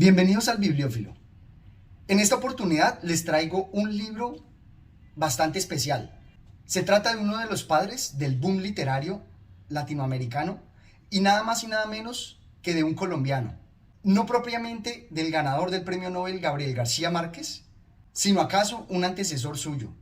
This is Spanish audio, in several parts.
Bienvenidos al Bibliófilo. En esta oportunidad les traigo un libro bastante especial. Se trata de uno de los padres del boom literario latinoamericano y nada más y nada menos que de un colombiano. No propiamente del ganador del premio Nobel Gabriel García Márquez, sino acaso un antecesor suyo,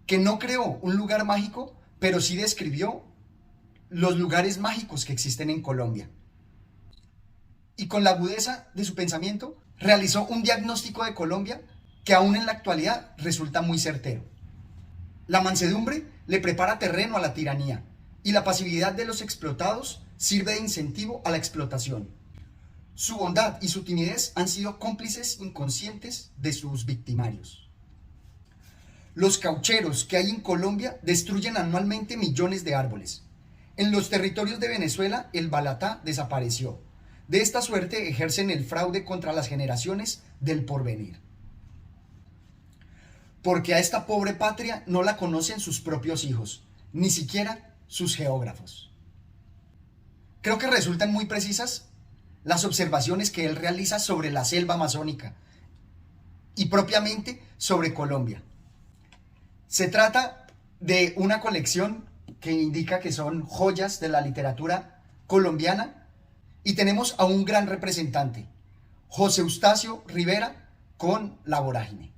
que no creó un lugar mágico, pero sí describió los lugares mágicos que existen en Colombia. Y con la agudeza de su pensamiento, realizó un diagnóstico de Colombia que aún en la actualidad resulta muy certero. La mansedumbre le prepara terreno a la tiranía y la pasividad de los explotados sirve de incentivo a la explotación. Su bondad y su timidez han sido cómplices inconscientes de sus victimarios. Los caucheros que hay en Colombia destruyen anualmente millones de árboles. En los territorios de Venezuela, el balatá desapareció. De esta suerte ejercen el fraude contra las generaciones del porvenir. Porque a esta pobre patria no la conocen sus propios hijos, ni siquiera sus geógrafos. Creo que resultan muy precisas las observaciones que él realiza sobre la selva amazónica y propiamente sobre Colombia. Se trata de una colección que indica que son joyas de la literatura colombiana y tenemos a un gran representante, José Eustacio Rivera, con La Vorágine.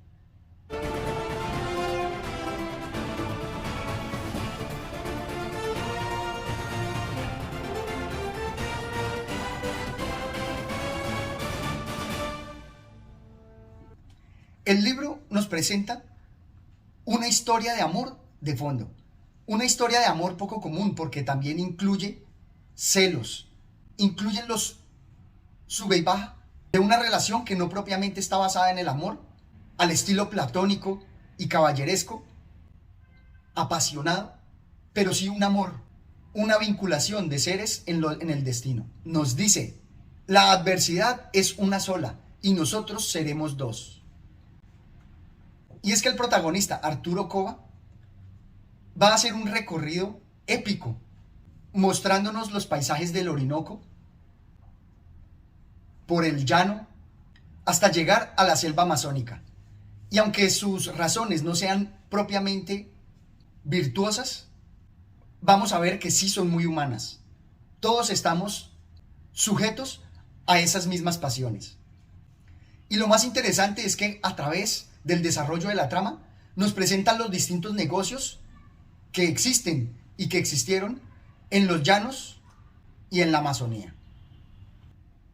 El libro nos presenta una historia de amor de fondo, una historia de amor poco común porque también incluye celos, incluyen los sube y baja de una relación que no propiamente está basada en el amor, al estilo platónico y caballeresco, apasionado, pero sí un amor, una vinculación de seres en el destino. Nos dice, la adversidad es una sola y nosotros seremos dos. Y es que el protagonista, Arturo Cova, va a hacer un recorrido épico, mostrándonos los paisajes del Orinoco, por el llano, hasta llegar a la selva amazónica. Y aunque sus razones no sean propiamente virtuosas, vamos a ver que sí son muy humanas. Todos estamos sujetos a esas mismas pasiones. Y lo más interesante es que a través del desarrollo de la trama nos presentan los distintos negocios que existen y que existieron en los llanos y en la Amazonía.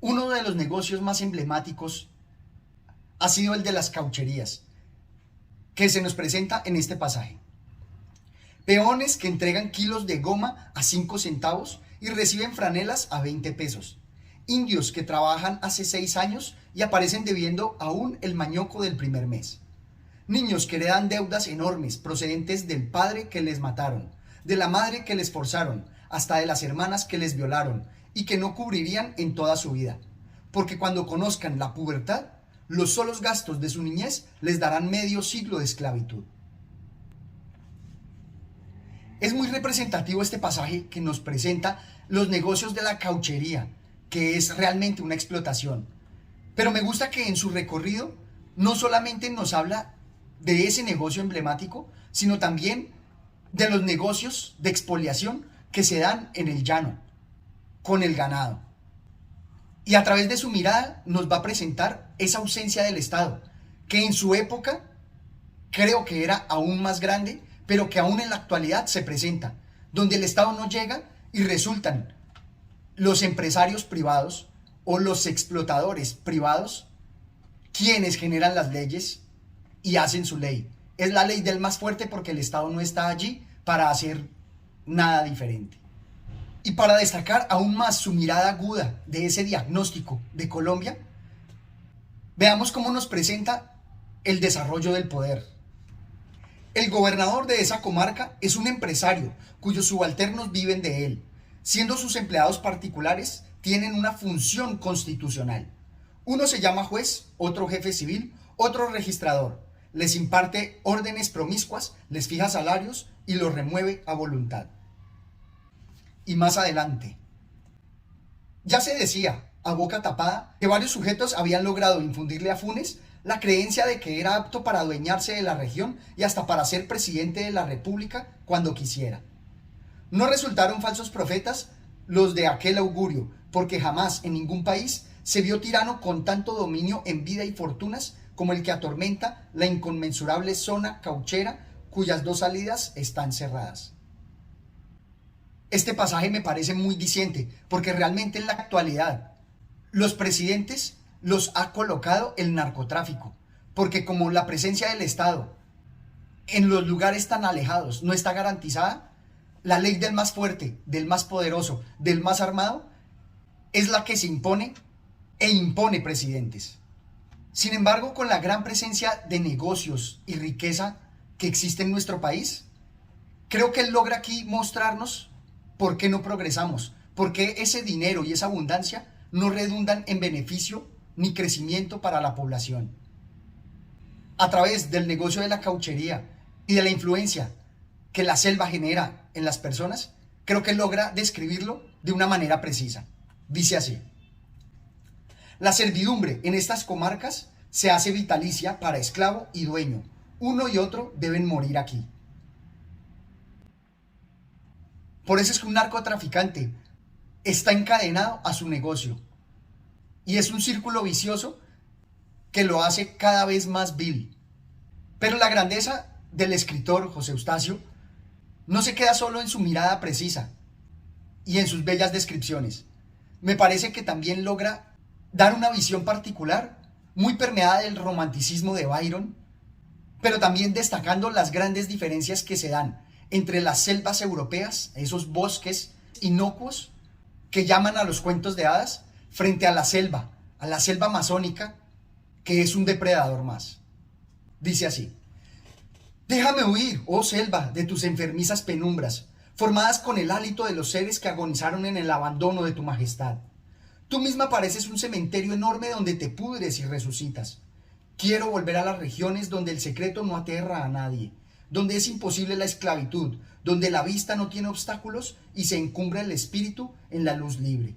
Uno de los negocios más emblemáticos ha sido el de las caucherías, que se nos presenta en este pasaje. Peones que entregan kilos de goma a 5 centavos y reciben franelas a 20 pesos. Indios que trabajan hace 6 años y aparecen debiendo aún el mañoco del primer mes. Niños que heredan deudas enormes procedentes del padre que les mataron, de la madre que les forzaron, hasta de las hermanas que les violaron y que no cubrirían en toda su vida, porque cuando conozcan la pubertad, los solos gastos de su niñez les darán medio siglo de esclavitud. Es muy representativo este pasaje que nos presenta los negocios de la cauchería, que es realmente una explotación. Pero me gusta que en su recorrido no solamente nos habla de ese negocio emblemático, sino también de los negocios de expoliación que se dan en el llano, con el ganado. Y a través de su mirada nos va a presentar esa ausencia del Estado, que en su época creo que era aún más grande, pero que aún en la actualidad se presenta, donde el Estado no llega y resultan los empresarios privados o los explotadores privados quienes generan las leyes y hacen su ley. Es la ley del más fuerte porque el Estado no está allí para hacer nada diferente. Y para destacar aún más su mirada aguda de ese diagnóstico de Colombia, veamos cómo nos presenta el desarrollo del poder. El gobernador de esa comarca es un empresario cuyos subalternos viven de él, siendo sus empleados particulares tienen una función constitucional. Uno se llama juez, otro jefe civil, otro registrador. Les imparte órdenes promiscuas, les fija salarios y los remueve a voluntad. Y más adelante, ya se decía a boca tapada que varios sujetos habían logrado infundirle a Funes la creencia de que era apto para adueñarse de la región y hasta para ser presidente de la República cuando quisiera. No resultaron falsos profetas los de aquel augurio, porque jamás en ningún país se vio tirano con tanto dominio en vida y fortunas como el que atormenta la inconmensurable zona cauchera cuyas dos salidas están cerradas. Este pasaje me parece muy diciente, porque realmente en la actualidad los presidentes los ha colocado el narcotráfico, porque como la presencia del Estado en los lugares tan alejados no está garantizada, la ley del más fuerte, del más poderoso, del más armado, es la que se impone e impone presidentes. Sin embargo, con la gran presencia de negocios y riqueza que existe en nuestro país, creo que él logra aquí mostrarnos por qué no progresamos, por qué ese dinero y esa abundancia no redundan en beneficio ni crecimiento para la población. A través del negocio de la cauchería y de la influencia que la selva genera en las personas, creo que logra describirlo de una manera precisa. Dice así: la servidumbre en estas comarcas se hace vitalicia para esclavo y dueño. Uno y otro deben morir aquí. Por eso es que un narcotraficante está encadenado a su negocio. Y es un círculo vicioso que lo hace cada vez más vil. Pero la grandeza del escritor José Eustacio no se queda solo en su mirada precisa y en sus bellas descripciones. Me parece que también logra dar una visión particular, muy permeada del romanticismo de Byron, pero también destacando las grandes diferencias que se dan entre las selvas europeas, esos bosques inocuos que llaman a los cuentos de hadas, frente a la selva amazónica, que es un depredador más. Dice así: déjame huir, oh selva, de tus enfermizas penumbras, formadas con el hálito de los seres que agonizaron en el abandono de tu majestad. Tú misma pareces un cementerio enorme donde te pudres y resucitas. Quiero volver a las regiones donde el secreto no aterra a nadie, donde es imposible la esclavitud, donde la vista no tiene obstáculos y se encumbra el espíritu en la luz libre.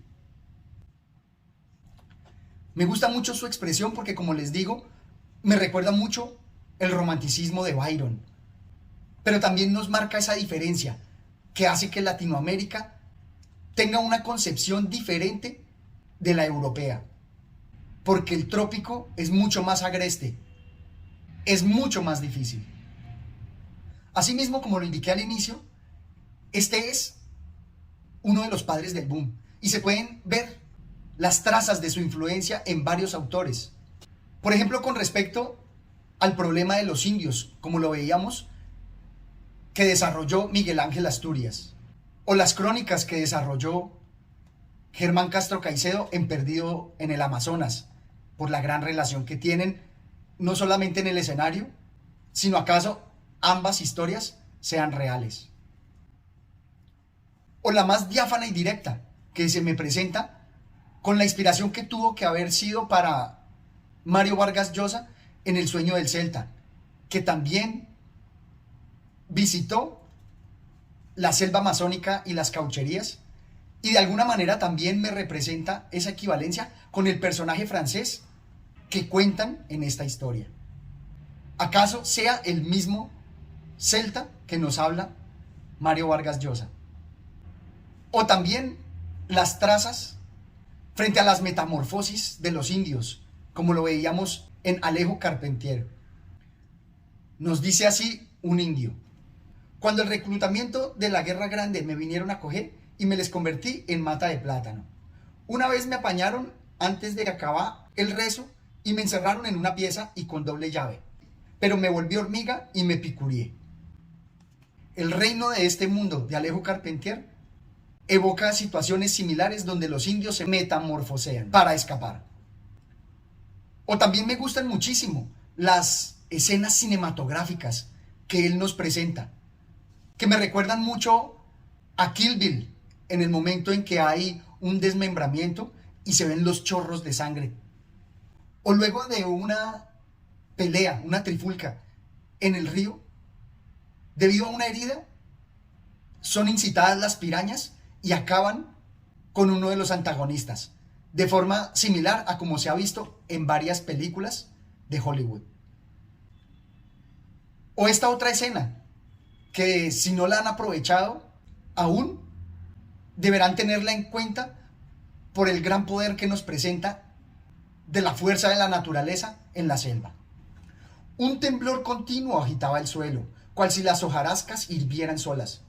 Me gusta mucho su expresión porque, como les digo, me recuerda mucho el romanticismo de Byron, pero también nos marca esa diferencia que hace que Latinoamérica tenga una concepción diferente de la europea, porque el trópico es mucho más agreste, es mucho más difícil. Asimismo, como lo indiqué al inicio, este es uno de los padres del boom y se pueden ver las trazas de su influencia en varios autores. Por ejemplo, con respecto al problema de los indios, como lo veíamos, que desarrolló Miguel Ángel Asturias, o las crónicas que desarrolló Germán Castro Caicedo en Perdido en el Amazonas, por la gran relación que tienen, no solamente en el escenario, sino acaso ambas historias sean reales. O la más diáfana y directa que se me presenta con la inspiración que tuvo que haber sido para Mario Vargas Llosa en El sueño del Celta, que también visitó la selva amazónica y las caucherías, y de alguna manera también me representa esa equivalencia con el personaje francés que cuentan en esta historia. ¿Acaso sea el mismo celta que nos habla Mario Vargas Llosa? O también las trazas frente a las metamorfosis de los indios, como lo veíamos en Alejo Carpentier. Nos dice así un indio: cuando el reclutamiento de la Guerra Grande me vinieron a coger y me les convertí en mata de plátano. Una vez me apañaron antes de acabar el rezo y me encerraron en una pieza y con doble llave, pero me volví hormiga y me picurié. El reino de este mundo de Alejo Carpentier evoca situaciones similares donde los indios se metamorfosean para escapar. O también me gustan muchísimo las escenas cinematográficas que él nos presenta, que me recuerdan mucho a Kill Bill, en el momento en que hay un desmembramiento y se ven los chorros de sangre. O luego de una pelea, una trifulca en el río, debido a una herida, son incitadas las pirañas y acaban con uno de los antagonistas, de forma similar a como se ha visto en varias películas de Hollywood. O esta otra escena, que si no la han aprovechado aún, deberán tenerla en cuenta por el gran poder que nos presenta de la fuerza de la naturaleza en la selva. Un temblor continuo agitaba el suelo, cual si las hojarascas hirvieran solas.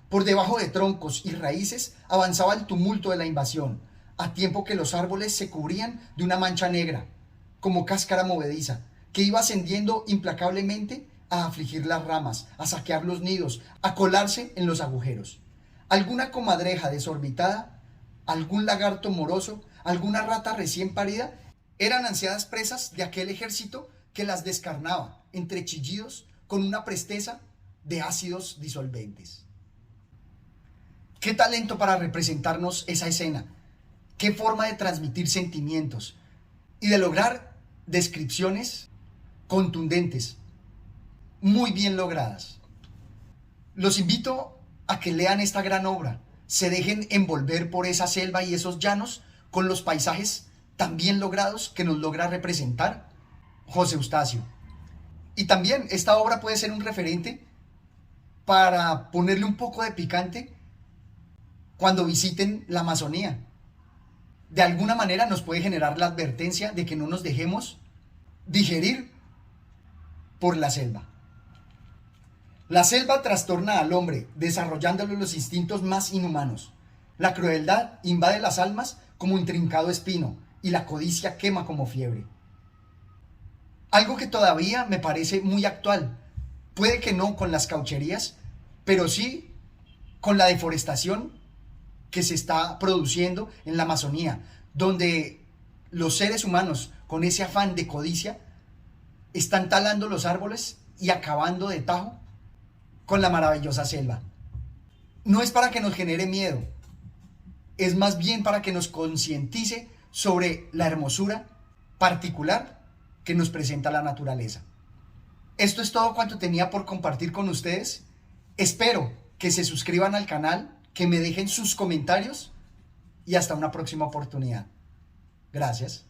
Por debajo de troncos y raíces avanzaba el tumulto de la invasión, a tiempo que los árboles se cubrían de una mancha negra, como cáscara movediza, que iba ascendiendo implacablemente a afligir las ramas, a saquear los nidos, a colarse en los agujeros. Alguna comadreja desorbitada, algún lagarto moroso, alguna rata recién parida, eran ansiadas presas de aquel ejército que las descarnaba entre chillidos con una presteza de ácidos disolventes. Qué talento para representarnos esa escena, qué forma de transmitir sentimientos y de lograr descripciones contundentes, muy bien logradas. Los invito a que lean esta gran obra, se dejen envolver por esa selva y esos llanos con los paisajes tan bien logrados que nos logra representar José Eustacio. Y también esta obra puede ser un referente para ponerle un poco de picante cuando visiten la Amazonía. De alguna manera nos puede generar la advertencia de que no nos dejemos digerir por la selva. La selva trastorna al hombre, desarrollándole los instintos más inhumanos. La crueldad invade las almas como intrincado espino y la codicia quema como fiebre. Algo que todavía me parece muy actual, puede que no con las caucherías, pero sí con la deforestación que se está produciendo en la Amazonía, donde los seres humanos, con ese afán de codicia, están talando los árboles y acabando de tajo con la maravillosa selva. No es para que nos genere miedo, es más bien para que nos concientice sobre la hermosura particular que nos presenta la naturaleza. Esto es todo cuanto tenía por compartir con ustedes. Espero que se suscriban al canal, que me dejen sus comentarios y hasta una próxima oportunidad. Gracias.